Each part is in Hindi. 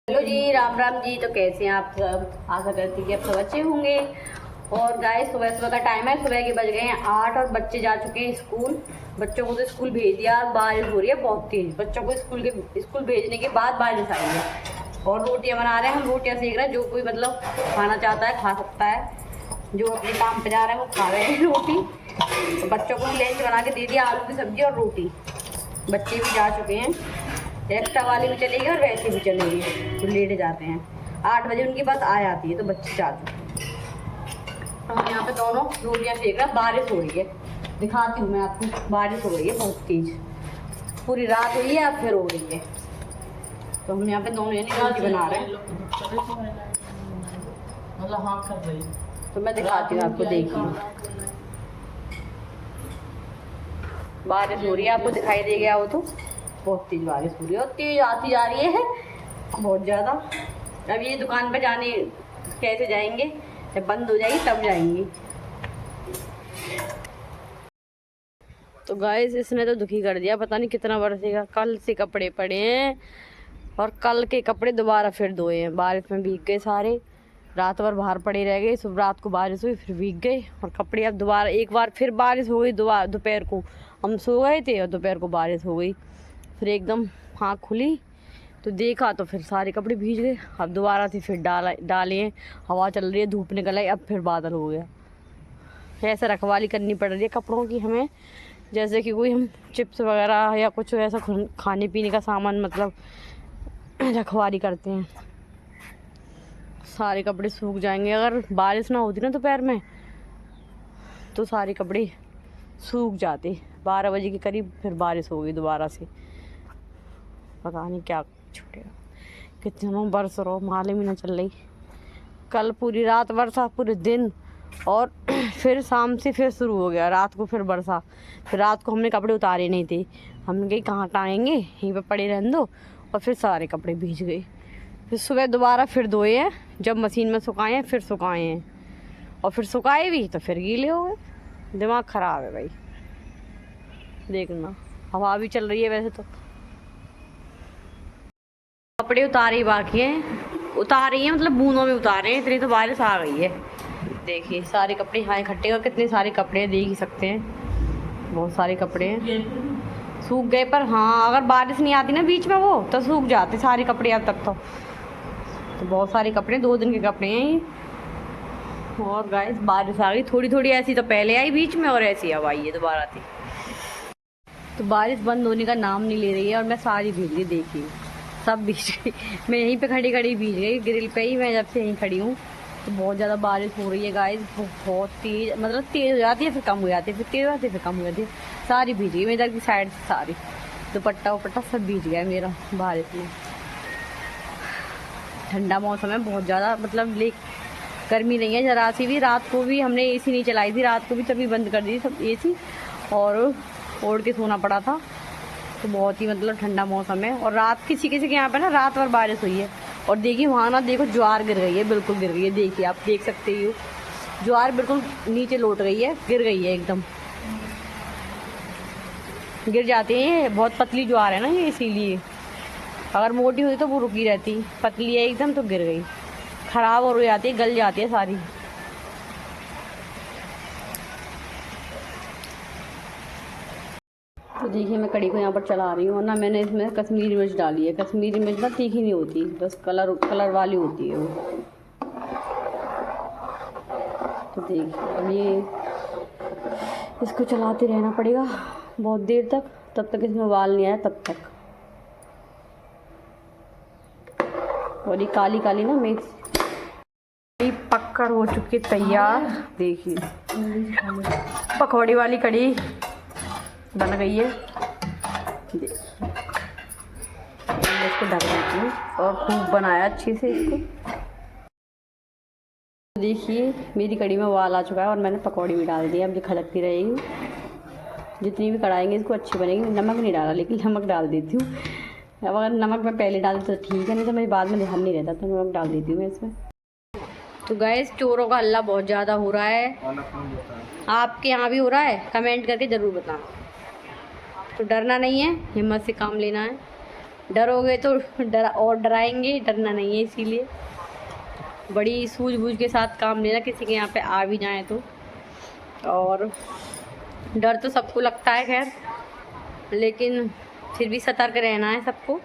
हेलो जी, राम राम जी। तो कैसे हैं आप सब? आशा करती कि आप सब अच्छे होंगे। और गाइस, सुबह सुबह का टाइम है, सुबह के बज गए हैं 8 और बच्चे जा चुके हैं स्कूल। बच्चों को तो स्कूल भेज दिया। बारिश हो रही है बहुत तेज। बच्चों को स्कूल भेजने के बाद बारिश आई है और रोटियां बना रहे हैं। हम रोटियां सेक रहे हैं। जो कोई मतलब खाना चाहता है खा सकता है, जो अपने काम पे जा रहे हैं वो खा रहे हैं रोटी। तो बच्चों को लंच बना के दे दिया, आलू की सब्जी और रोटी। बच्चे भी जा चुके हैं, एक्स्ट्रा वाली भी चलेगी और वैसे भी चलेगी, तो लेट जाते हैं। 8 बजे उनकी बस आ जाती है, तो बच्चे जा चुके हैं। हम यहाँ पे दोनों रोटियाँ सेक रहे हैं। बारिश हो रही है, दिखाती हूँ मैं आपको। बारिश हो रही है बहुत तेज, पूरी रात हुई है, अब फिर हो रही है। तो हम यहाँ पे दोनों जने रोटी बना रहे हैं। तो मैं दिखाती हूँ आपको, देखिए बारिश हो रही है, आपको दिखाई दे गया हो तो। बहुत तेज बारिश हो रही है और तेज आती जा रही है बहुत ज़्यादा। अब ये दुकान पर जाने कैसे जाएंगे? जब बंद हो जाएगी तब जाएंगी। तो गाइस, इसने तो दुखी कर दिया, पता नहीं कितना बरसेगा। कल से कपड़े पड़े हैं और कल के कपड़े दोबारा फिर धोए हैं। बारिश में भीग गए सारे, रात भर बाहर पड़े रह गए। सुबह रात को बारिश हुई, फिर भीग गए और कपड़े अब दोबारा एक बार फिर बारिश हो गई। दोपहर को हम सो गए थे और दोपहर को बारिश हो गई। फिर एकदम आँख खुली तो देखा तो फिर सारे कपड़े भीग गए। अब दोबारा से फिर डाले हैं। हवा चल रही है, धूप निकल आई, अब फिर बादल हो गया। ऐसे रखवाली करनी पड़ रही है कपड़ों की हमें, जैसे कि कोई हम चिप्स वगैरह या कुछ ऐसा खाने पीने का सामान मतलब रखवाली करते हैं। सारे कपड़े सूख जाएंगे। अगर बारिश ना होती ना दोपहर में तो सारे कपड़े सूख जाते। 12 बजे के करीब फिर बारिश हो गई दोबारा से। पता नहीं क्या छूटेगा, कितना बरस रहा, मालूम ही ना चल रही। कल पूरी रात बरसा, पूरे दिन, और फिर शाम से फिर शुरू हो गया। रात को फिर बरसा। फिर रात को हमने कपड़े उतारे नहीं थे, हमने कहीं कहाँ टाँगेंगे, यहीं पे पड़े रहने दो। और फिर सारे कपड़े भीग गए। फिर सुबह दोबारा फिर धोए हैं, जब मशीन में सुखाए हैं फिर सुखाए हैं, और फिर सुखाए भी तो फिर गीले हो गए। दिमाग ख़राब है भाई। देखना, हवा भी चल रही है वैसे तो। कपड़े उतारे ही बाकी हैं, उतारे हैं मतलब बूंदों में उतारे हैं, इतनी तो बारिश आ गई है। देखिए सारे कपड़े यहाँ इकट्ठे, और कितने सारे कपड़े हैं देख ही सकते हैं। बहुत सारे कपड़े हैं, सूख गए। पर हाँ, अगर बारिश नहीं आती ना बीच में वो तो सूख जाते सारे कपड़े अब तक तो बहुत सारे कपड़े, 2 दिन के कपड़े हैं ये। और गाइस, बारिश आ गई थोड़ी थोड़ी, ऐसी तो पहले आई बीच में और ऐसी अब आई है दोबारा थी। तो बारिश बंद होने का नाम नहीं ले रही है और मैं सारी भीग गई। देखिए सब भीग गई। मैं यहीं पे खड़ी खड़ी भीग गई, ग्रिल पे ही मैं जब से यहीं खड़ी हूँ। तो बहुत ज़्यादा बारिश हो रही है गाइस, बहुत तेज़, मतलब तेज़ हो जाती है फिर कम हो जाती है, फिर तेज़ हो जाती है फिर कम हो जाती है। सारी भीग गई, मेरे इधर की साइड से सारी दुपट्टा वपट्टा सब भीग गया मेरा बारिश में। ठंडा मौसम है बहुत ज़्यादा, मतलब गर्मी नहीं है ज़रा सी भी। रात को भी हमने एसी नहीं चलाई थी, रात को भी तभी बंद कर दी सब एसी, और ओढ़ के सोना पड़ा था। तो बहुत ही मतलब ठंडा मौसम है। और रात किसी किसी के यहाँ पे ना रात भर बारिश हुई है। और देखिए वहाँ ना, देखो ज्वार गिर गई है, बिल्कुल गिर गई है। देखिए आप देख सकते हो, ज्वार बिल्कुल नीचे लौट गई है, गिर गई है एकदम। गिर जाती है, बहुत पतली ज्वार है ना ये, इसीलिए। अगर मोटी हुई तो वो रुकी रहती, पतली है एकदम तो गिर गई, ख़राब हो जाती है, गल जाती है सारी। तो देखिए मैं कड़ी को यहाँ पर चला रही हूँ ना। मैंने इसमें कश्मीरी मिर्च डाली है। कश्मीरी मिर्च ना तीखी नहीं होती, बस कलर वाली होती है वो। तो देखिए अब ये इसको चलाते रहना पड़ेगा बहुत देर तक, तब तक इसमें उबाल नहीं आया तब तक। और ये काली काली ना मिर्च पककर हो चुकी तैयार। देखिए पकौड़ी वाली कड़ी बन गई है। इसको ढक देती हूँ और खूब बनाया अच्छे से इसको। देखिए मेरी कड़ी में उबाल आ चुका है और मैंने पकौड़ी भी डाल दी। अब ये खदकती रहेगी, जितनी भी कढ़ाएंगे इसको अच्छी बनेगी। नमक नहीं डाला, लेकिन नमक डाल देती हूँ। अब अगर नमक मैं पहले डाल तो ठीक है, नहीं तो मेरे बाद में ध्यान नहीं रहता, तो नमक डाल देती हूँ मैं इसमें। तो गाइस, चोरों का हल्ला बहुत ज़्यादा हो रहा है। आपके यहाँ भी हो रहा है? कमेंट करके ज़रूर बताना। तो डरना नहीं है, हिम्मत से काम लेना है। डरोगे तो डराएंगे, डरना नहीं है। इसीलिए बड़ी सूझबूझ के साथ काम लेना, किसी के यहाँ पे आ भी जाए तो। और डर तो सबको लगता है खैर, लेकिन फिर भी सतर्क रहना है सबको,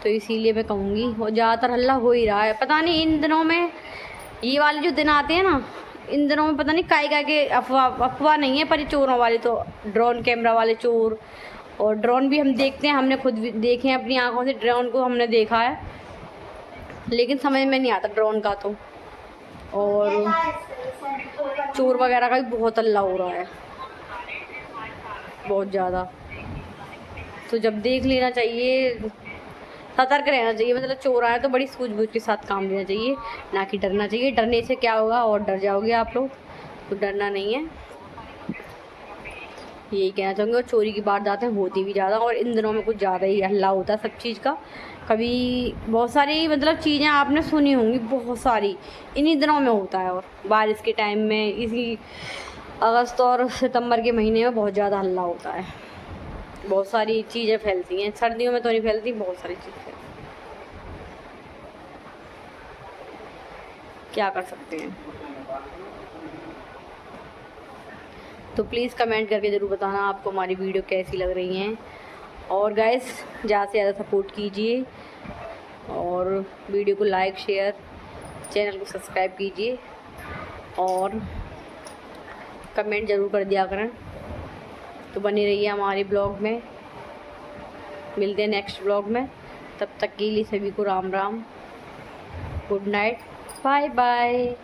तो इसीलिए मैं कहूँगी। और ज़्यादातर हल्ला हो ही रहा है, पता नहीं इन दिनों में, ये वाले जो दिन आते हैं ना, इन दिनों में पता नहीं काय के अफवाह नहीं है, पर चोरों वाले तो ड्रोन कैमरा वाले चोर, और ड्रोन भी हम देखते हैं, हमने खुद भी देखे हैं अपनी आंखों से, ड्रोन को हमने देखा है, लेकिन समझ में नहीं आता ड्रोन का तो। और चोर वगैरह का भी बहुत हल्ला हो रहा है, बहुत ज़्यादा। तो जब देख लेना चाहिए, सतर्क रहना चाहिए, मतलब चोर आए तो बड़ी सूझबूझ के साथ काम लेना चाहिए, ना कि डरना चाहिए। डरने से क्या होगा, और डर जाओगे आप लोग, तो डरना नहीं है, यही कहना चाहूँगी। और चोरी की वारदातें होती भी ज़्यादा, और इन दिनों में कुछ ज़्यादा ही हल्ला होता है सब चीज़ का। कभी बहुत सारी मतलब चीज़ें आपने सुनी होंगी, बहुत सारी इन्हीं दिनों में होता है। और बारिश के टाइम में, इसी अगस्त और सितंबर के महीने में बहुत ज़्यादा हल्ला होता है, बहुत सारी चीज़ें फैलती हैं। सर्दियों में तो नहीं फैलती, बहुत सारी चीज़ें फैलती, क्या कर सकते हैं। तो प्लीज़ कमेंट करके ज़रूर बताना आपको हमारी वीडियो कैसी लग रही हैं। और गाइस ज़्यादा से ज़्यादा सपोर्ट कीजिए, और वीडियो को लाइक, शेयर, चैनल को सब्सक्राइब कीजिए, और कमेंट ज़रूर कर दिया करें। तो बने रहिए हमारे ब्लॉग में, मिलते हैं नेक्स्ट ब्लॉग में। तब तक के लिए सभी को Ram Ram, good night, bye bye.